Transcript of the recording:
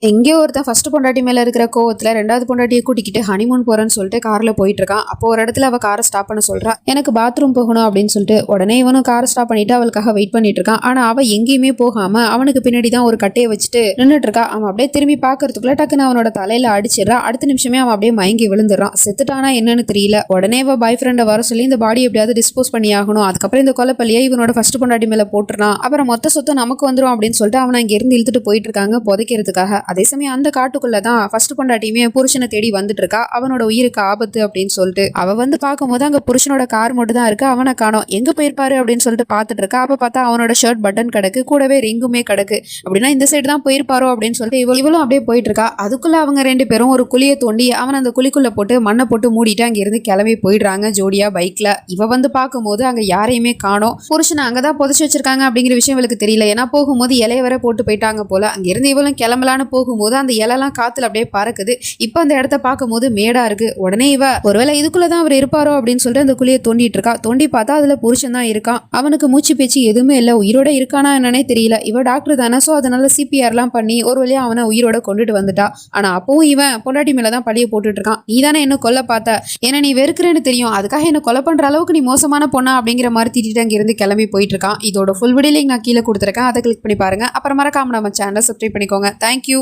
எங்கேயோ ஒருத்தன் ஃபர்ஸ்ட் பொண்டாட்டி மேல இருக்கிற கோவத்துல ரெண்டாவது பொண்டாட்டியை கூட்டிக்கிட்டு ஹனிமூன் போறேன்னு சொல்லிட்டு கார்ல போயிட்டு இருக்கான். அப்போ ஒரு இடத்துல அவ காரை ஸ்டாப் பண்ண சொல்றா, எனக்கு பாத்ரூம் போகணும் அப்படின்னு சொல்லிட்டு. உடனே இவனும் காரை ஸ்டாப் பண்ணிட்டு அவளுக்காக வெயிட் பண்ணிட்டு இருக்கான். ஆனா அவ எங்கேயுமே போகாம அவனுக்கு பின்னாடி தான் ஒரு கட்டையை வச்சுட்டு நின்றுட்டு இருக்கா. அவன் அப்படியே திரும்பி பாக்குறதுக்குள்ள டக்குன்னு அவனோட தலையில அடிச்சிடறான். அடுத்த நிமிஷமே அவன் அப்படியே மயங்கி விழுந்துடுறான். செத்துட்டானா என்னன்னு தெரியல. உடனே அவ பாய் ஃப்ரெண்டை வர சொல்லி இந்த பாடி எப்படியாவது டிஸ்போஸ் பண்ணி ஆகணும், அதுக்கப்புறம் இந்த கொலைப்பள்ளியை இவனோட ஃபர்ஸ்ட் பொண்டாட்டி மேல போட்டுறான், அப்புறம் மொத்த சொத்து நமக்கு வந்துடும் அப்படின்னு சொல்லிட்டு அவனை இங்க இருந்து இழுத்துட்டு போயிட்டு இருக்காங்க புதைக்கிறதுக்காக. அதே சமயம் அந்த காட்டுக்குள்ளதான் ஃபர்ஸ்ட் பொண்டாட்டியுமே புருஷனை தேடி வந்துட்டு இருக்கா. அவனோட உயிருக்கு ஆபத்து அப்படின்னு சொல்லிட்டு அவ வந்து பார்க்கும்போது அங்க புருஷனோட கார் மட்டும் தான் இருக்கு. அவனை காணோம். எங்க போயிருப்பாரு அப்படின்னு சொல்லிட்டு பாத்துட்டு இருக்கா. அப்ப பார்த்தா அவனோட ஷர்ட் பட்டன் கிடக்கு, கூடவே ரிங்குமே கிடக்கு. அப்படின்னா இந்த சைடு தான் போயிருப்பாரோ அப்படின்னு சொல்லிட்டு இவளும் அப்படியே போயிட்டு இருக்கா. அதுக்குள்ள அவங்க ரெண்டு பேரும் ஒரு குழியை தோண்டி அவன் அந்த குழிக்குள்ள போட்டு மண்ணை போட்டு மூடிட்டு அங்க இருந்து கிளம்பி போயிடுறாங்க ஜோடியா பைக்ல. இவ வந்து பார்க்கும்போது அங்க யாரையுமே காணோம். புருஷனை அங்கதான் புதைச்சு வச்சிருக்காங்க அப்படிங்கிற விஷயம் இவளுக்கு தெரியல. ஏன்னா போகும்போது இலைய வர போட்டு போயிட்டாங்க போல. அங்க இருந்து இவளும் கிளம்பலான்னு போகும்போது அந்த இலைலாம் காத்துல அப்படியே பறக்குது. இப்ப அந்த இடத்த பார்க்கும்போது மேடா இருக்கு. உடனே இவ ஒருவேளை இதுக்குள்ளதான் அவர் இருப்பாரோ அப்படின்னு சொல்லிட்டு அந்த குழியை தோண்டிட்டு இருக்கா. தோண்டி பார்த்தா அதுல புருஷன் தான் இருக்கான். அவனுக்கு மூச்சு பேச்சு எதுவுமே இல்ல. உயிரோட இருக்கானா என்னன்னே தெரியல. இவ டாக்டர் தானே, சோ அதனால சிபிஆர் எல்லாம் பண்ணி ஒரு வழியா அவனை உயிரோட கொண்டுட்டு வந்துட்டா. ஆனா அப்பவும் இவன் பொண்டாட்டி மேலதான் பழிய போட்டுட்டு இருக்கான். நீ தானே என்ன கொல்ல பார்த்த, ஏன்னா நீ வெறுக்கிறேன்னு தெரியும், அதுக்காக என்ன கொலை பண்ற அளவுக்கு நீ மோசமான பொண்ணா அப்படிங்கிற மாதிரி திட்டிட்டு அங்க இருந்து கிளம்பி போயிட்டு இருக்கான். இதோட ஃபுல் வீடியோ லிங்க் நான் கீழே கொடுத்துருக்கேன், அதை கிளிக் பண்ணி பாருங்க. அப்புறம் மறக்காம நம்ம சேனலை சப்ஸ்கிரைப் பண்ணிக்கோங்க. தேங்க்யூ.